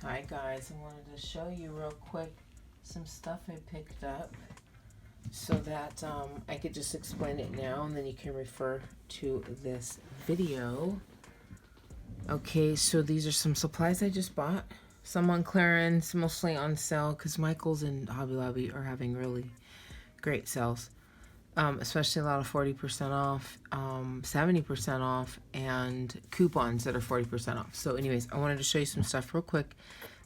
Hi guys, I wanted to show you real quick some stuff I picked up so that I could just explain it now and then you can refer to this video. Okay, so these are some supplies I just bought. Some on clearance, mostly on sale because Michael's and Hobby Lobby are having really great sales. Especially a lot of 40% off, 70% off, and coupons that are 40% off. So anyways, I wanted to show you some stuff real quick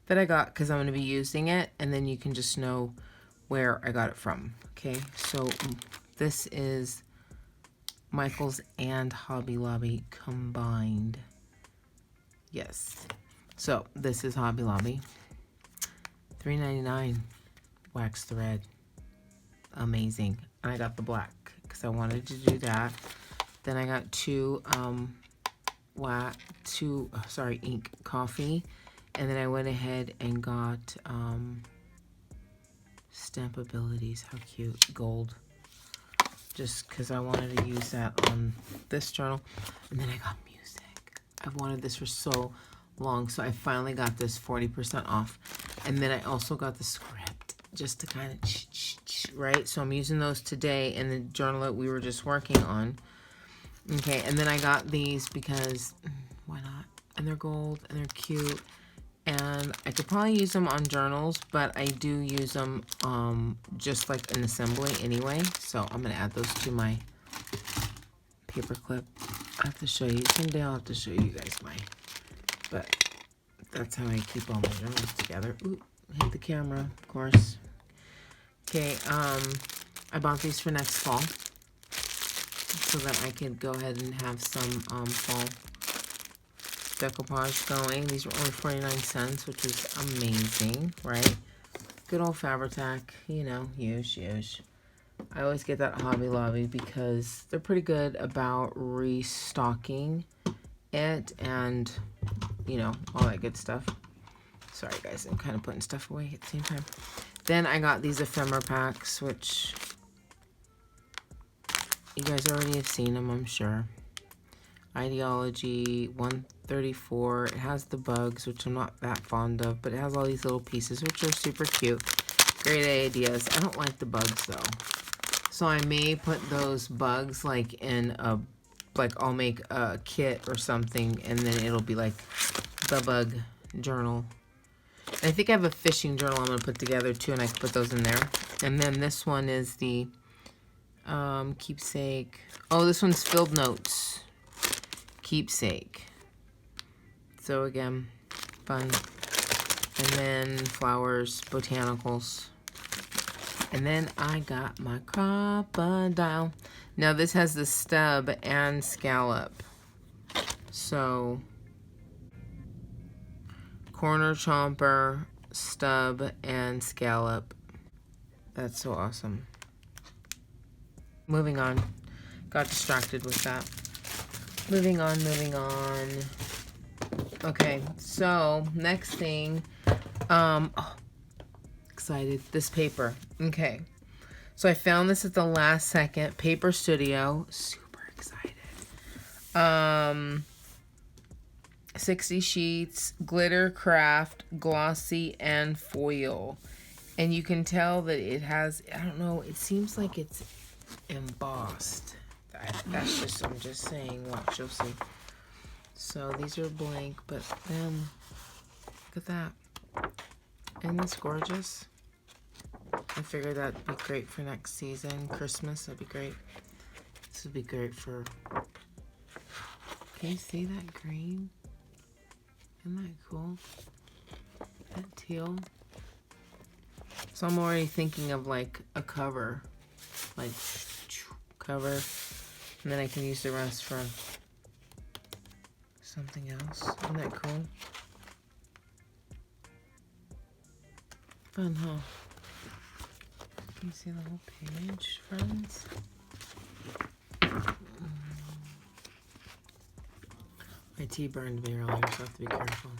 that I got because I'm going to be using it, and then you can just know where I got it from. Okay, so this is Michael's and Hobby Lobby combined. Yes. So this is Hobby Lobby. $3.99 wax thread. Amazing. And I got the black because I wanted to do that. Then I got two ink coffee, and then I went ahead and got Stamp Abilities. How cute. Gold. Just because I wanted to use that on this journal. And then I got music. I've wanted this for so long, so I finally got this 40% off. And then I also got the script just to kind of right? So I'm using those today in the journal that we were just working on. Okay, and then I got these because why not? And they're gold and they're cute. And I could probably use them on journals, but I do use them just like an assembly anyway. So I'm going to add those to my paper clip. I have to show you. Someday I'll have to show you guys but that's how I keep all my journals together. Ooh, hit the camera, of course. Okay, I bought these for next fall so that I could go ahead and have some fall decoupage going. These were only 49 cents, which is amazing, right? Good old Fabri-Tac, you know, use. I always get that Hobby Lobby because they're pretty good about restocking it and, you know, all that good stuff. Sorry guys, I'm kind of putting stuff away at the same time. Then I got these ephemera packs, which you guys already have seen them, I'm sure. Ideology 134. It has the bugs, which I'm not that fond of, but it has all these little pieces, which are super cute. Great ideas. I don't like the bugs though. So I may put those bugs like in a, like I'll make a kit or something, and then it'll be like the bug journal. I think I have a fishing journal I'm going to put together too, and I can put those in there. And then this one is the keepsake. Oh, this one's filled notes. Keepsake. So again, fun. And then flowers, botanicals. And then I got my crocodile. Now this has the stub and scallop. So corner chomper, stub, and scallop. That's so awesome. Moving on. Got distracted with that. Moving on. Okay, so next thing. Oh, excited. This paper. Okay. So I found this at the last second. Paper Studio. Super excited. 60 sheets, glitter, craft, glossy, and foil. And you can tell that it has, I don't know, it seems like it's embossed. That's just, I'm just saying, watch, you'll see. So these are blank, but then, look at that. Isn't this gorgeous? I figured that'd be great for next season. Christmas, that'd be great. This would be great for, can you see that green? Isn't that cool? That teal. So I'm already thinking of like a cover. Like cover. And then I can use the rest for something else. Isn't that cool? Fun, huh? Can you see the whole page, friends? My tea burned me earlier, so I have to be careful.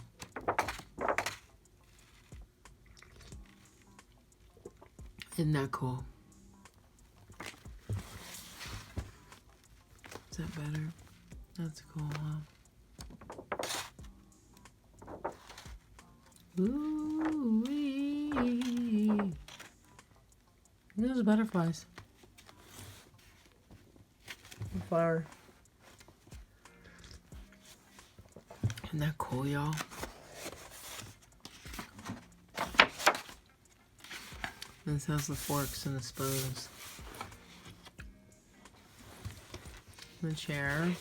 Isn't that cool? Is that better? That's cool, huh? Ooh-wee. Those butterflies. Flower. Isn't that cool, y'all? This has the forks and the spoons. The chair.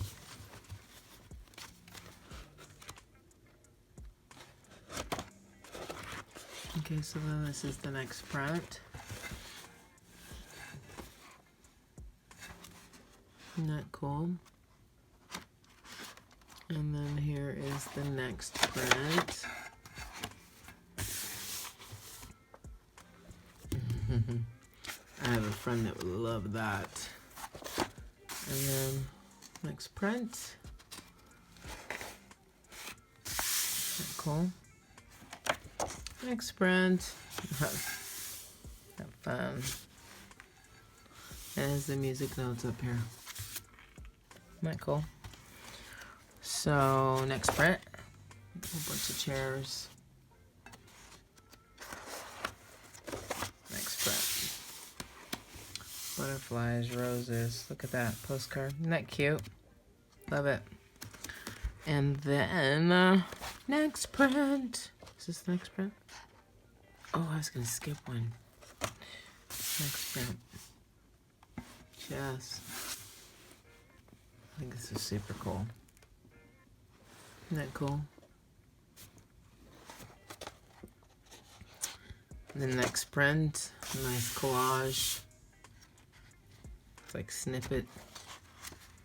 Okay, so then this is the next print. Isn't that cool? And then here is the next print. I have a friend that would love that. And then next print. Isn't that cool? Next print. Have fun. And there's the music notes up here. Isn't that cool? So next print. A whole bunch of chairs. Next print. Butterflies, roses. Look at that postcard. Isn't that cute? Love it. And then next print. Is this the next print? Oh, I was gonna skip one. Next print. Chess. I think this is super cool. Isn't that cool? The next print, nice collage. It's like snippet.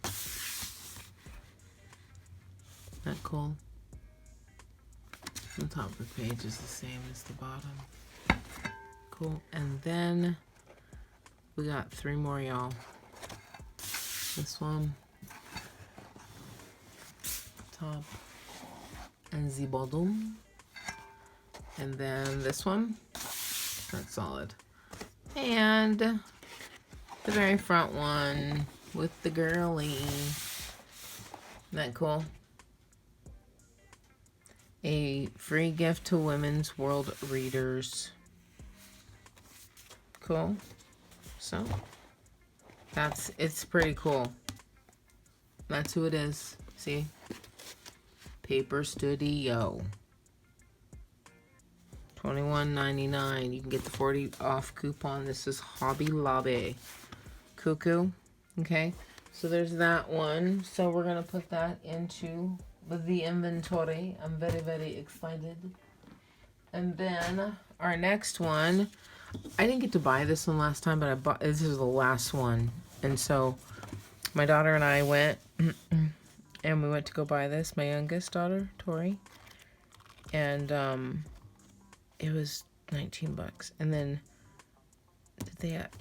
Isn't that cool? The top of the page is the same as the bottom. Cool. And then we got 3 more, y'all. This one. Top. And the bottom. And then this one. That's solid. And the very front one with the girly. Isn't that cool? A free gift to Women's World readers. Cool. So it's pretty cool. That's who it is. See? Paper Studio. $21.99. You can get the 40 off coupon. This is Hobby Lobby. Cuckoo. Okay. So there's that one. So we're going to put that into the inventory. I'm very, very excited. And then our next one. I didn't get to buy this one last time, but I bought, this is the last one. And so my daughter and I went and we went to go buy this. My youngest daughter, Tori. And it was 19 bucks. And then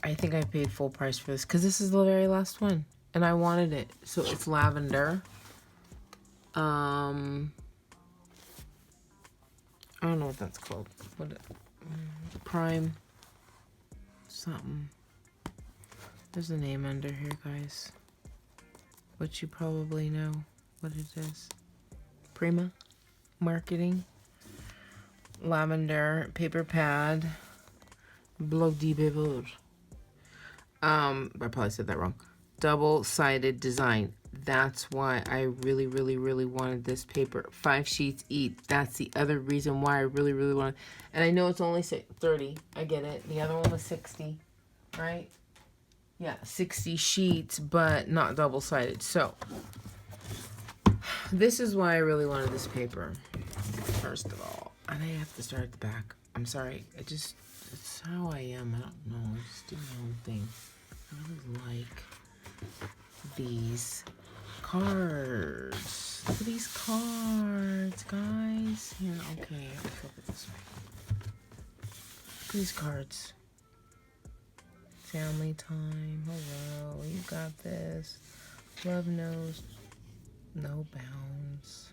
I think I paid full price for this because this is the very last one. And I wanted it. So it's lavender. I don't know what that's called. What Prime something. There's a name under here, guys. Which you probably know what it is. PrimaMarketing. Lavender paper pad. Bloc de beurre. I probably said that wrong. Double-sided design. That's why I really, really, really wanted this paper. 5 sheets each. That's the other reason why I really, really wanted. And I know it's only 30. I get it. The other one was 60, right? Yeah, 60 sheets, but not double-sided. So this is why I really wanted this paper. First of all, and I have to start at the back. I'm sorry. It's how I am. I don't know. I just do my own thing. I really like these cards. Look at these cards, guys. Here, okay, I'll flip it this way. Look at these cards. Family time. Hello, you got this. Love knows no bounds.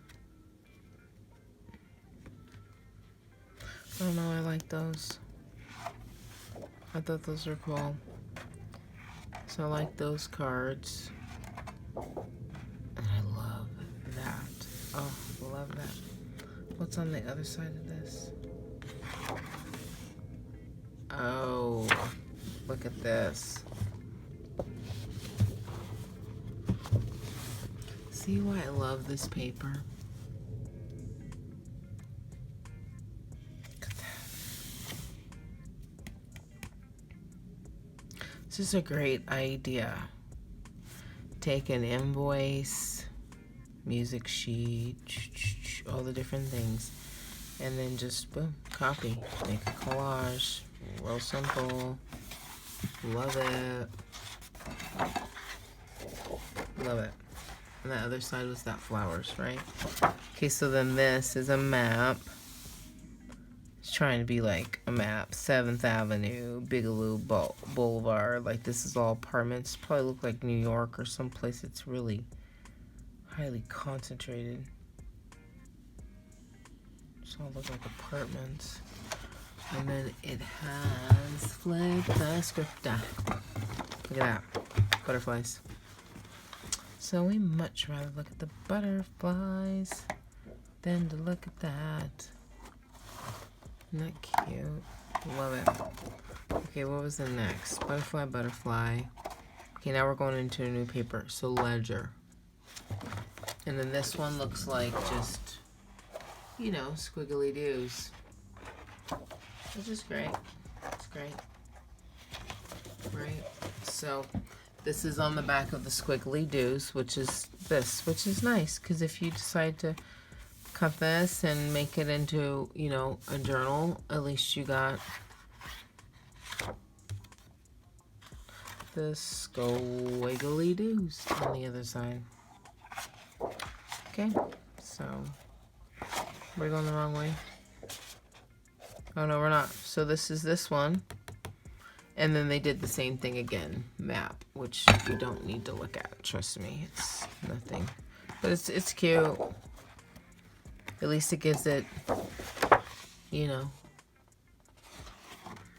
I don't know, I like those. I thought those were cool. So I like those cards. And I love that. Oh, love that. What's on the other side of this? Oh, look at this. See why I love this paper? Look at that. This is a great idea. Take an invoice, music sheet, all the different things, and then just boom, copy, make a collage. Real simple. Love it. Love it. And the other side was that flowers, right? Okay, so then this is a map. It's trying to be like a map. 7th Avenue, Bigelow Boulevard. Like this is all apartments. Probably look like New York or someplace it's really highly concentrated. It's all look like apartments. And then it has flag the scripta. Look at that. Butterflies. So we much rather look at the butterflies than to look at that. Isn't that cute? Love it. Okay, what was the next? Butterfly, butterfly. Okay, now we're going into a new paper. So ledger. And then this one looks like just, you know, squiggly doos. Which is great. It's great. Right? So this is on the back of the squiggly doos, which is this, which is nice, because if you decide to cut this and make it into, you know, a journal, at least you got the squiggly doos on the other side. Okay, so we're going the wrong way. Oh no, we're not. So this is this one. And then they did the same thing again, map, which you don't need to look at. Trust me, it's nothing. But it's cute. At least it gives it, you know,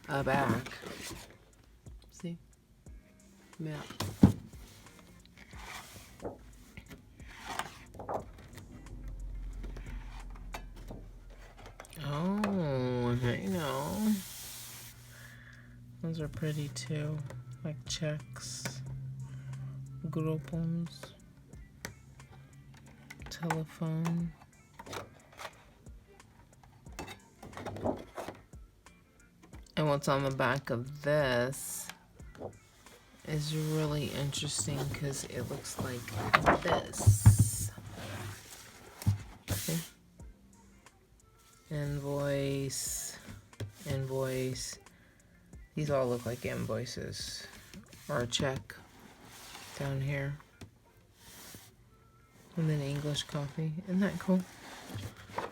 a back. See? Map. Oh, I know. Those are pretty too, like checks, groupons, telephone. And what's on the back of this is really interesting because it looks like this. See? Invoice, invoice. These all look like invoices or a check down here. And then English copy. Isn't that cool?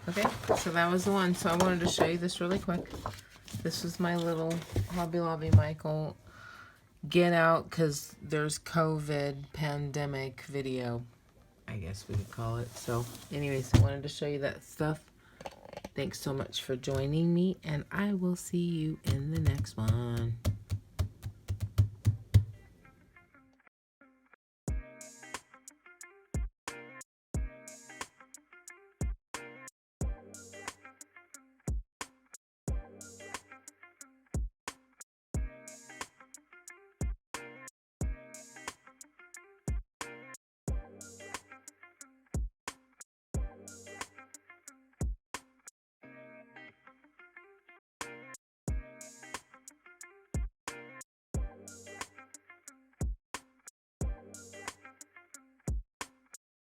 Okay, so that was the one. So I wanted to show you this really quick. This was my little Hobby Lobby Michael get out because there's COVID pandemic video, I guess we could call it. So anyways, I wanted to show you that stuff. Thanks so much for joining me, and I will see you in the next one.